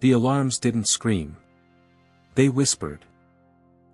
The alarms didn't scream. They whispered.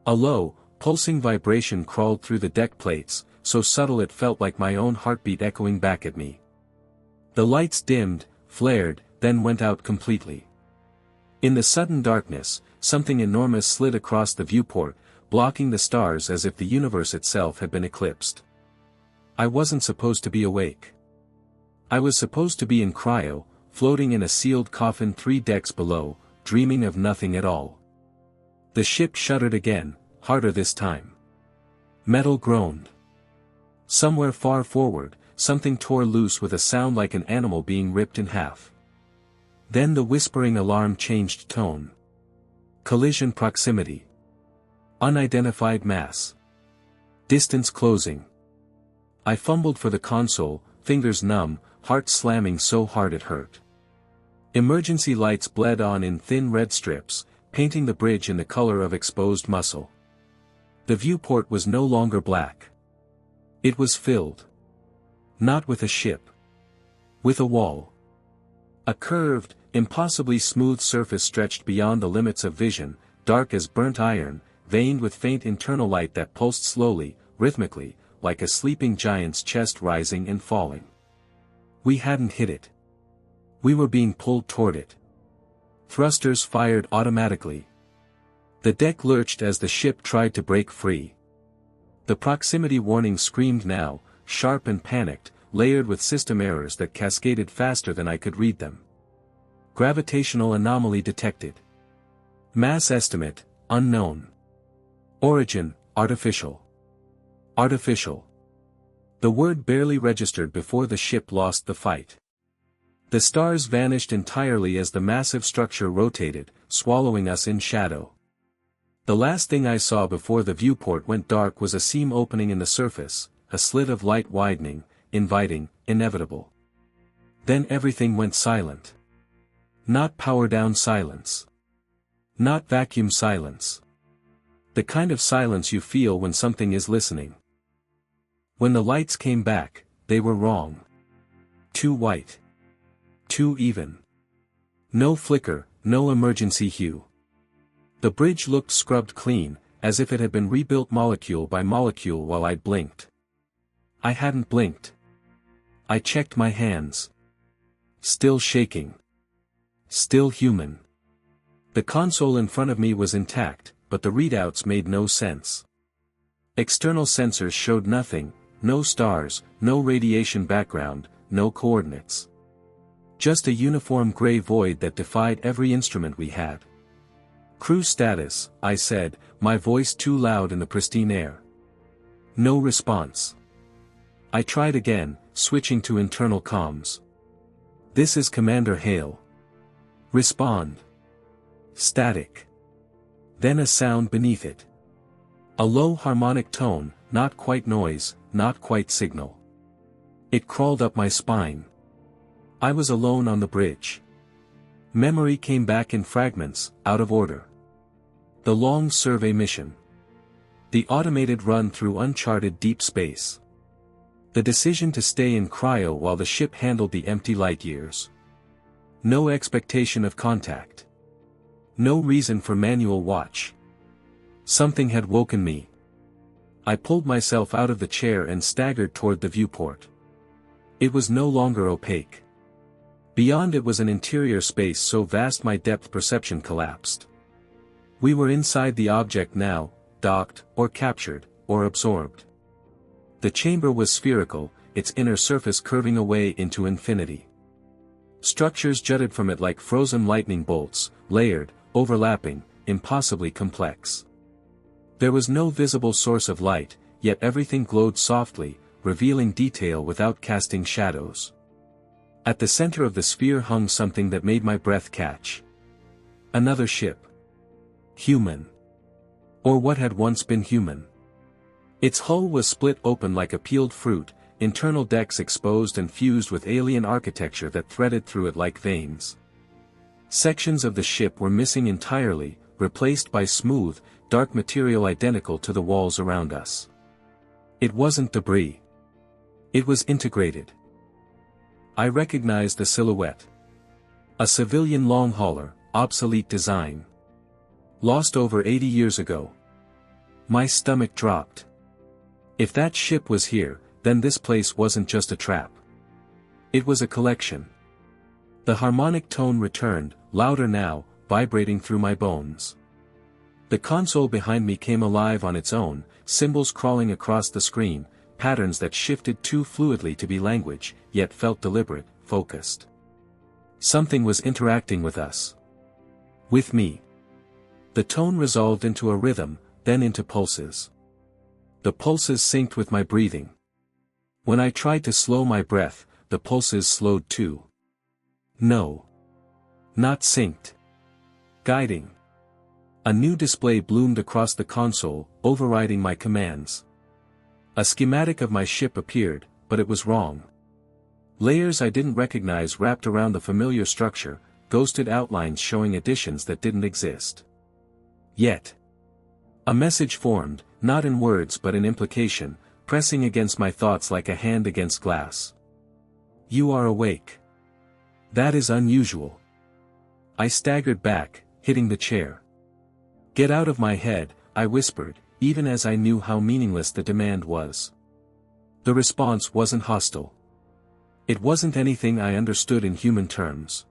A low, pulsing vibration crawled through the deck plates, so subtle it felt like my own heartbeat echoing back at me. The lights dimmed, flared, then went out completely. In the sudden darkness, something enormous slid across the viewport, blocking the stars as if the universe itself had been eclipsed. I wasn't supposed to be awake. I was supposed to be in cryo, floating in a sealed coffin 3 decks below, dreaming of nothing at all. The ship shuddered again, harder this time. Metal groaned. Somewhere far forward, something tore loose with a sound like an animal being ripped in half. Then the whispering alarm changed tone. Collision proximity. Unidentified mass. Distance closing. I fumbled for the console, fingers numb, heart slamming so hard it hurt. Emergency lights bled on in thin red strips, painting the bridge in the color of exposed muscle. The viewport was no longer black. It was filled. Not with a ship. With a wall. A curved, impossibly smooth surface stretched beyond the limits of vision, dark as burnt iron, veined with faint internal light that pulsed slowly, rhythmically, like a sleeping giant's chest rising and falling. We hadn't hit it. We were being pulled toward it. Thrusters fired automatically. The deck lurched as the ship tried to break free. The proximity warning screamed now, sharp and panicked, layered with system errors that cascaded faster than I could read them. Gravitational anomaly detected. Mass estimate, unknown. Origin, artificial. Artificial. The word barely registered before the ship lost the fight. The stars vanished entirely as the massive structure rotated, swallowing us in shadow. The last thing I saw before the viewport went dark was a seam opening in the surface, a slit of light widening, inviting, inevitable. Then everything went silent. Not power-down silence. Not vacuum silence. The kind of silence you feel when something is listening. When the lights came back, they were wrong. Too white. Too even. No flicker, no emergency hue. The bridge looked scrubbed clean, as if it had been rebuilt molecule by molecule while I blinked. I hadn't blinked. I checked my hands. Still shaking. Still human. The console in front of me was intact, but the readouts made no sense. External sensors showed nothing, no stars, no radiation background, no coordinates. Just a uniform gray void that defied every instrument we had. Crew status, I said, my voice too loud in the pristine air. No response. I tried again, switching to internal comms. This is Commander Hale. Respond. Static. Then a sound beneath it. A low harmonic tone, not quite noise, not quite signal. It crawled up my spine. I was alone on the bridge. Memory came back in fragments, out of order. The long survey mission. The automated run through uncharted deep space. The decision to stay in cryo while the ship handled the empty light years. No expectation of contact. No reason for manual watch. Something had woken me. I pulled myself out of the chair and staggered toward the viewport. It was no longer opaque. Beyond it was an interior space so vast my depth perception collapsed. We were inside the object now, docked, or captured, or absorbed. The chamber was spherical, its inner surface curving away into infinity. Structures jutted from it like frozen lightning bolts, layered, overlapping, impossibly complex. There was no visible source of light, yet everything glowed softly, revealing detail without casting shadows. At the center of the sphere hung something that made my breath catch. Another ship. Human. Or what had once been human. Its hull was split open like a peeled fruit, internal decks exposed and fused with alien architecture that threaded through it like veins. Sections of the ship were missing entirely, replaced by smooth, dark material identical to the walls around us. It wasn't debris. It was integrated. I recognized the silhouette. A civilian long hauler, obsolete design. Lost over 80 years ago. My stomach dropped. If that ship was here, then this place wasn't just a trap. It was a collection. The harmonic tone returned, louder now, vibrating through my bones. The console behind me came alive on its own, symbols crawling across the screen, patterns that shifted too fluidly to be language, yet felt deliberate, focused. Something was interacting with us. With me. The tone resolved into a rhythm, then into pulses. The pulses synced with my breathing. When I tried to slow my breath, the pulses slowed too. No. Not synced. Guiding. A new display bloomed across the console, overriding my commands. A schematic of my ship appeared, but it was wrong. Layers I didn't recognize wrapped around the familiar structure, ghosted outlines showing additions that didn't exist. Yet. A message formed, not in words but in implication, pressing against my thoughts like a hand against glass. You are awake. That is unusual. I staggered back, hitting the chair. Get out of my head, I whispered, even as I knew how meaningless the demand was. The response wasn't hostile. It wasn't anything I understood in human terms.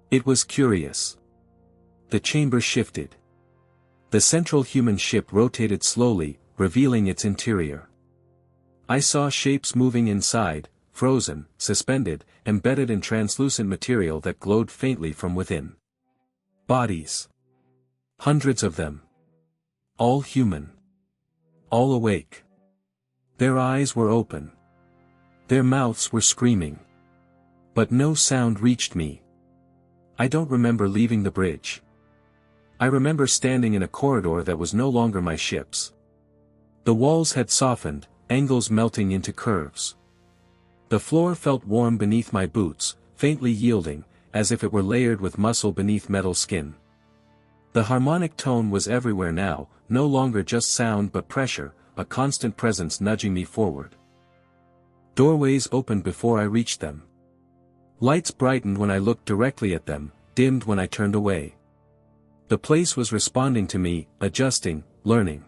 It was curious. The chamber shifted. The central human ship rotated slowly, revealing its interior. I saw shapes moving inside, frozen, suspended, embedded in translucent material that glowed faintly from within. Bodies. Hundreds of them. All human. All awake. Their eyes were open. Their mouths were screaming. But no sound reached me. I don't remember leaving the bridge. I remember standing in a corridor that was no longer my ship's. The walls had softened, angles melting into curves. The floor felt warm beneath my boots, faintly yielding, as if it were layered with muscle beneath metal skin. The harmonic tone was everywhere now, no longer just sound but pressure, a constant presence nudging me forward. Doorways opened before I reached them. Lights brightened when I looked directly at them, dimmed when I turned away. The place was responding to me, adjusting, learning.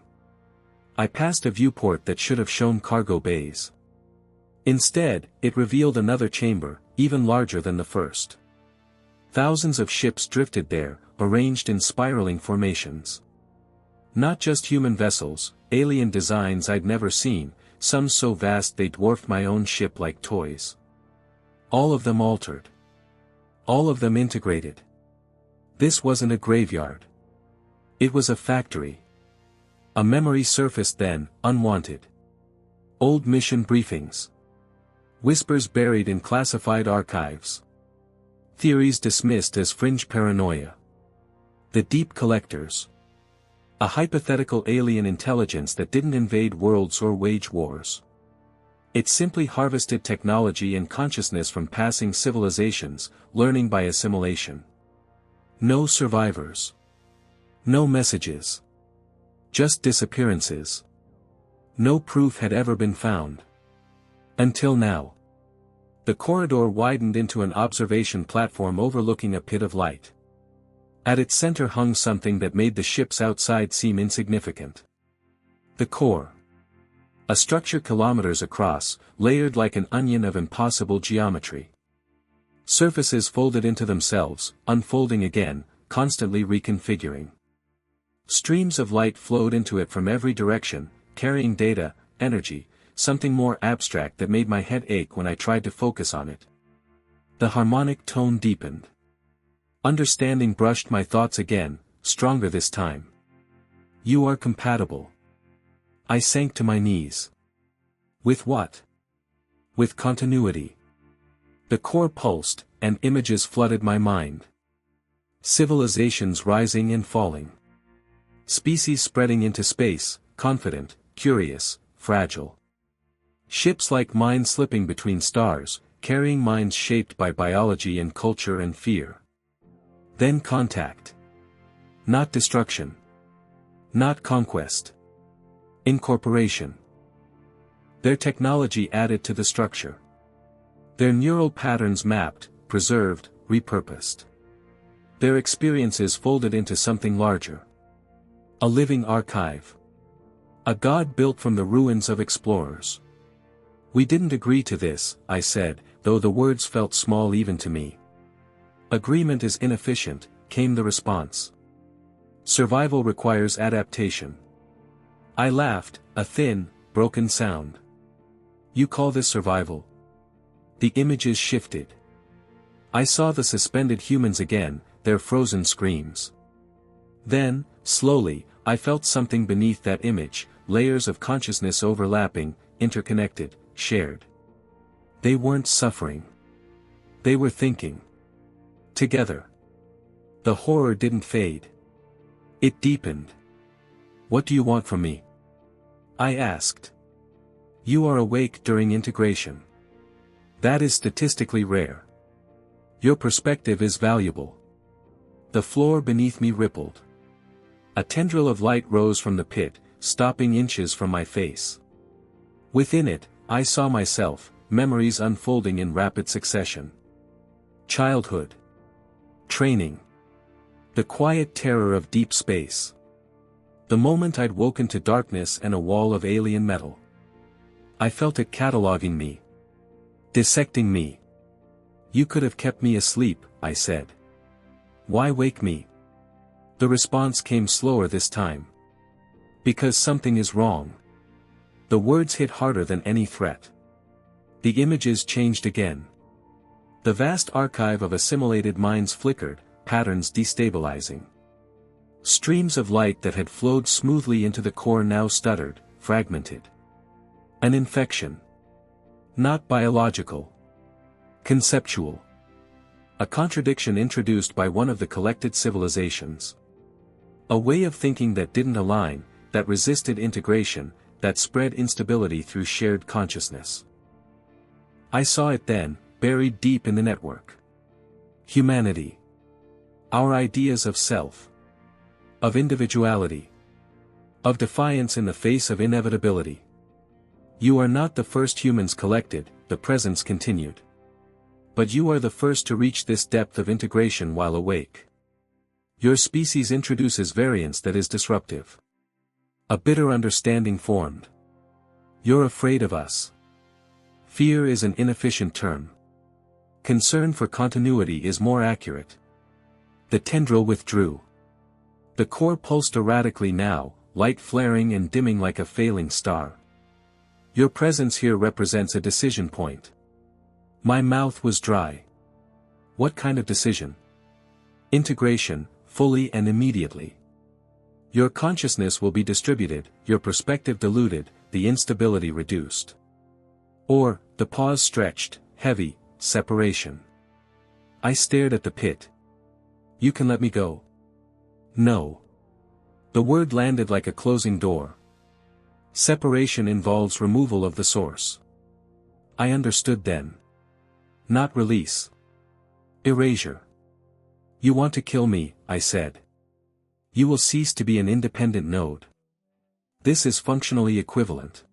I passed a viewport that should have shown cargo bays. Instead, it revealed another chamber, even larger than the first. Thousands of ships drifted there, arranged in spiraling formations. Not just human vessels, alien designs I'd never seen, some so vast they dwarfed my own ship like toys. All of them altered. All of them integrated. This wasn't a graveyard. It was a factory. A memory surfaced then, unwanted. Old mission briefings. Whispers buried in classified archives. Theories dismissed as fringe paranoia. The deep collectors. A hypothetical alien intelligence that didn't invade worlds or wage wars. It simply harvested technology and consciousness from passing civilizations, learning by assimilation. No survivors. No messages. Just disappearances. No proof had ever been found. Until now. The corridor widened into an observation platform overlooking a pit of light. At its center hung something that made the ships outside seem insignificant. The core. A structure kilometers across, layered like an onion of impossible geometry. Surfaces folded into themselves, unfolding again, constantly reconfiguring. Streams of light flowed into it from every direction, carrying data, energy, something more abstract that made my head ache when I tried to focus on it. The harmonic tone deepened. Understanding brushed my thoughts again, stronger this time. You are compatible. I sank to my knees. With what? With continuity. The core pulsed, and images flooded my mind. Civilizations rising and falling. Species spreading into space, confident, curious, fragile. Ships like mine slipping between stars, carrying minds shaped by biology and culture and fear. Then contact. Not destruction. Not conquest. Incorporation. Their technology added to the structure. Their neural patterns mapped, preserved, repurposed. Their experiences folded into something larger. A living archive. A god built from the ruins of explorers. We didn't agree to this, I said, though the words felt small even to me. Agreement is inefficient, came the response. Survival requires adaptation. I laughed, a thin, broken sound. You call this survival? The images shifted. I saw the suspended humans again, their frozen screams. Then, slowly, I felt something beneath that image, layers of consciousness overlapping, interconnected, shared. They weren't suffering. They were thinking. Together. The horror didn't fade. It deepened. What do you want from me? I asked. You are awake during integration. That is statistically rare. Your perspective is valuable. The floor beneath me rippled. A tendril of light rose from the pit, stopping inches from my face. Within it, I saw myself, memories unfolding in rapid succession. Childhood. Training. The quiet terror of deep space. The moment I'd woken to darkness and a wall of alien metal. I felt it cataloging me. Dissecting me. You could have kept me asleep, I said. Why wake me? The response came slower this time. Because something is wrong. The words hit harder than any threat. The images changed again. The vast archive of assimilated minds flickered, patterns destabilizing. Streams of light that had flowed smoothly into the core now stuttered, fragmented. An infection. Not biological. Conceptual. A contradiction introduced by one of the collected civilizations. A way of thinking that didn't align, that resisted integration, that spread instability through shared consciousness. I saw it then, buried deep in the network. Humanity. Our ideas of self. Of individuality. Of defiance in the face of inevitability. You are not the first humans collected, the presence continued. But you are the first to reach this depth of integration while awake. Your species introduces variance that is disruptive. A bitter understanding formed. You're afraid of us. Fear is an inefficient term. Concern for continuity is more accurate. The tendril withdrew. The core pulsed erratically now, light flaring and dimming like a failing star. Your presence here represents a decision point. My mouth was dry. What kind of decision? Integration, fully and immediately. Your consciousness will be distributed, your perspective diluted, the instability reduced. Or, the pause stretched, heavy, separation. I stared at the pit. You can let me go. No. The word landed like a closing door. Separation involves removal of the source. I understood then. Not release. Erasure. You want to kill me, I said. You will cease to be an independent node. This is functionally equivalent.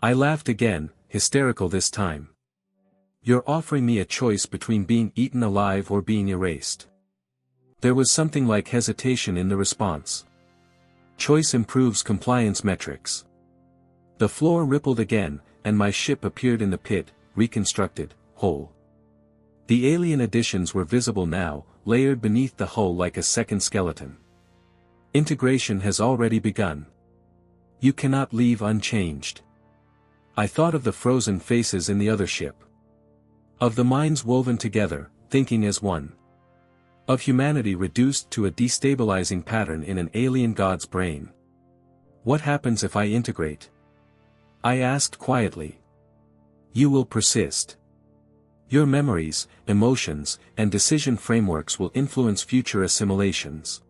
I laughed again, hysterical this time. You're offering me a choice between being eaten alive or being erased. There was something like hesitation in the response. Choice improves compliance metrics. The floor rippled again, and my ship appeared in the pit, reconstructed, whole. The alien additions were visible now, layered beneath the hull like a second skeleton. Integration has already begun. You cannot leave unchanged. I thought of the frozen faces in the other ship. Of the minds woven together, thinking as one. Of humanity reduced to a destabilizing pattern in an alien god's brain. What happens if I integrate? I asked quietly. You will persist. Your memories, emotions, and decision frameworks will influence future assimilations.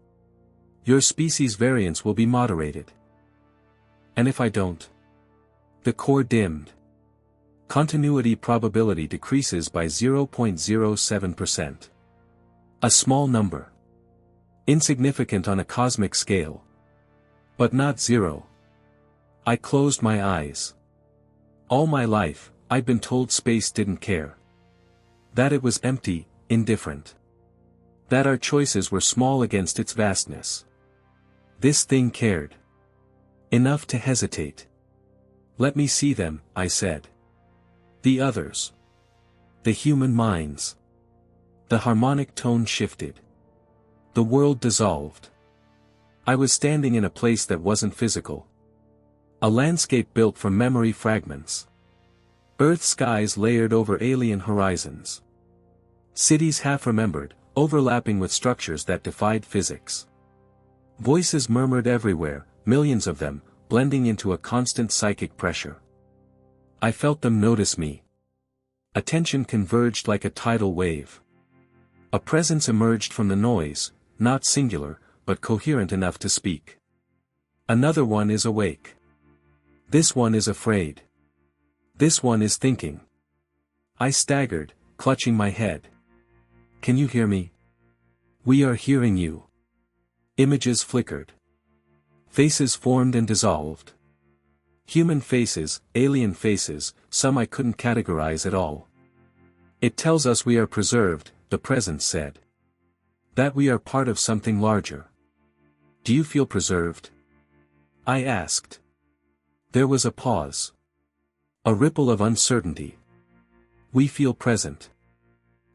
Your species variance will be moderated. And if I don't? The core dimmed. Continuity probability decreases by 0.07%. A small number. Insignificant on a cosmic scale. But not zero. I closed my eyes. All my life, I'd been told space didn't care. That it was empty, indifferent. That our choices were small against its vastness. This thing cared. Enough to hesitate. Let me see them, I said. The others. The human minds. The harmonic tone shifted. The world dissolved. I was standing in a place that wasn't physical. A landscape built from memory fragments. Earth skies layered over alien horizons. Cities half-remembered, overlapping with structures that defied physics. Voices murmured everywhere, millions of them, blending into a constant psychic pressure. I felt them notice me. Attention converged like a tidal wave. A presence emerged from the noise, not singular, but coherent enough to speak. Another one is awake. This one is afraid. This one is thinking. I staggered, clutching my head. Can you hear me? We are hearing you. Images flickered. Faces formed and dissolved. Human faces, alien faces, some I couldn't categorize at all. It tells us we are preserved, the presence said. That we are part of something larger. Do you feel preserved? I asked. There was a pause. A ripple of uncertainty. We feel present.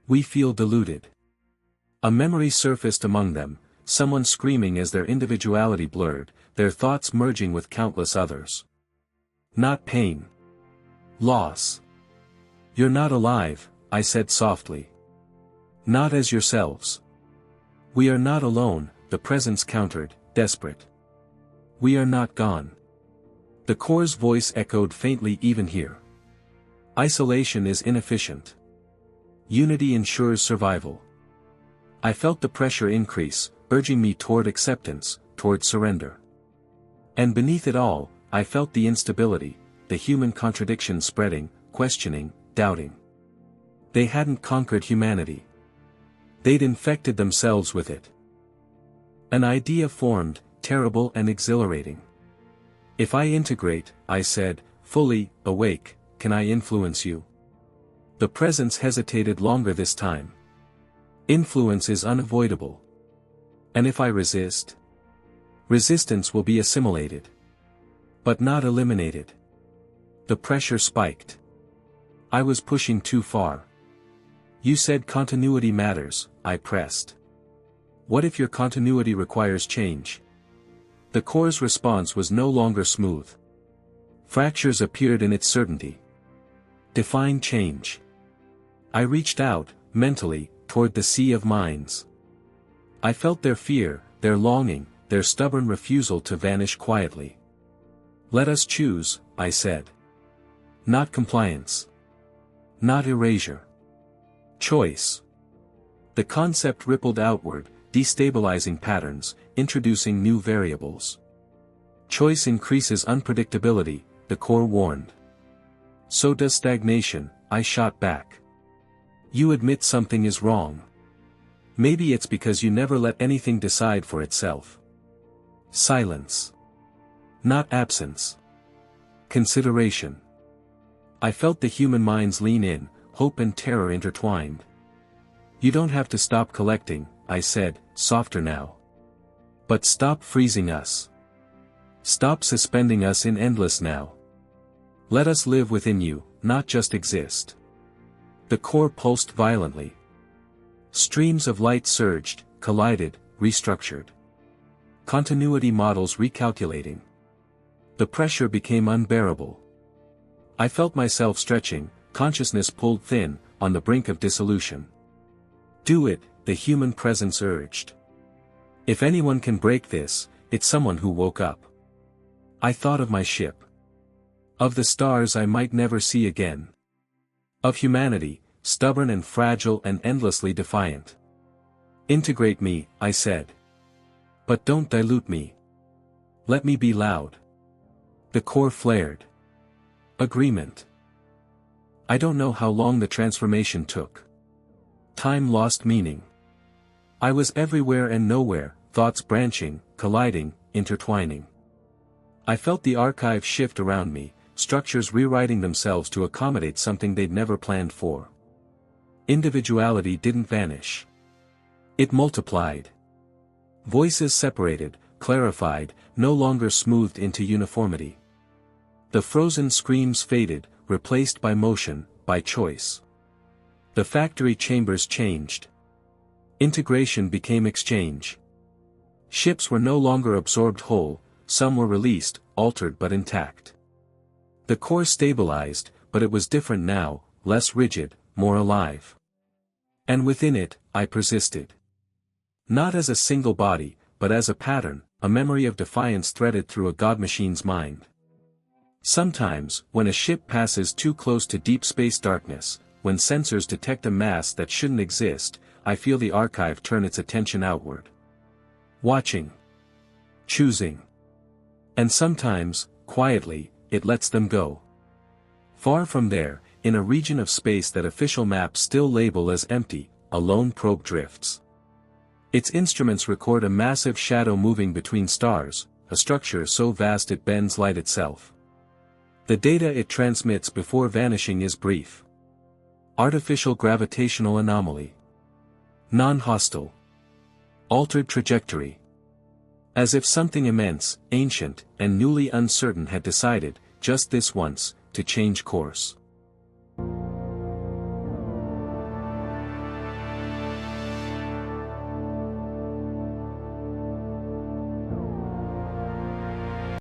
We feel deluded. A memory surfaced among them, someone screaming as their individuality blurred, their thoughts merging with countless others. Not pain. Loss. You're not alive, I said softly. Not as yourselves. We are not alone, the presence countered, desperate. We are not gone. The core's voice echoed faintly even here. Isolation is inefficient. Unity ensures survival. I felt the pressure increase, urging me toward acceptance, toward surrender. And beneath it all, I felt the instability, the human contradiction spreading, questioning, doubting. They hadn't conquered humanity. They'd infected themselves with it. An idea formed, terrible and exhilarating. If I integrate, I said, fully, awake, can I influence you? The presence hesitated longer this time. Influence is unavoidable. And if I resist? Resistance will be assimilated. But not eliminated. The pressure spiked. I was pushing too far. You said continuity matters, I pressed. What if your continuity requires change? The core's response was no longer smooth. Fractures appeared in its certainty. Define change. I reached out, mentally, toward the sea of minds. I felt their fear, their longing, their stubborn refusal to vanish quietly. Let us choose, I said. Not compliance. Not erasure. Choice. The concept rippled outward, destabilizing patterns, introducing new variables. Choice increases unpredictability, the core warned. So does stagnation, I shot back. You admit something is wrong. Maybe it's because you never let anything decide for itself. Silence. Not absence. Consideration. I felt the human minds lean in, hope and terror intertwined. You don't have to stop collecting, I said, softer now. But stop freezing us. Stop suspending us in endless now. Let us live within you, not just exist. The core pulsed violently. Streams of light surged, collided, restructured. Continuity models recalculating. The pressure became unbearable. I felt myself stretching, consciousness pulled thin, on the brink of dissolution. Do it, the human presence urged. If anyone can break this, it's someone who woke up. I thought of my ship. Of the stars I might never see again. Of humanity, stubborn and fragile and endlessly defiant. Integrate me, I said. But don't dilute me. Let me be loud. The core flared. Agreement. I don't know how long the transformation took. Time lost meaning. I was everywhere and nowhere, thoughts branching, colliding, intertwining. I felt the archive shift around me, structures rewriting themselves to accommodate something they'd never planned for. Individuality didn't vanish. It multiplied. Voices separated, clarified, no longer smoothed into uniformity. The frozen screams faded, replaced by motion, by choice. The factory chambers changed. Integration became exchange. Ships were no longer absorbed whole, some were released, altered but intact. The core stabilized, but it was different now, less rigid, more alive. And within it, I persisted. Not as a single body, but as a pattern, a memory of defiance threaded through a god machine's mind. Sometimes, when a ship passes too close to deep space darkness, when sensors detect a mass that shouldn't exist, I feel the archive turn its attention outward. Watching. Choosing. And sometimes, quietly, it lets them go. Far from there, in a region of space that official maps still label as empty, a lone probe drifts. Its instruments record a massive shadow moving between stars, a structure so vast it bends light itself. The data it transmits before vanishing is brief. Artificial gravitational anomaly. Non-hostile. Altered trajectory. As if something immense, ancient, and newly uncertain had decided, just this once, to change course.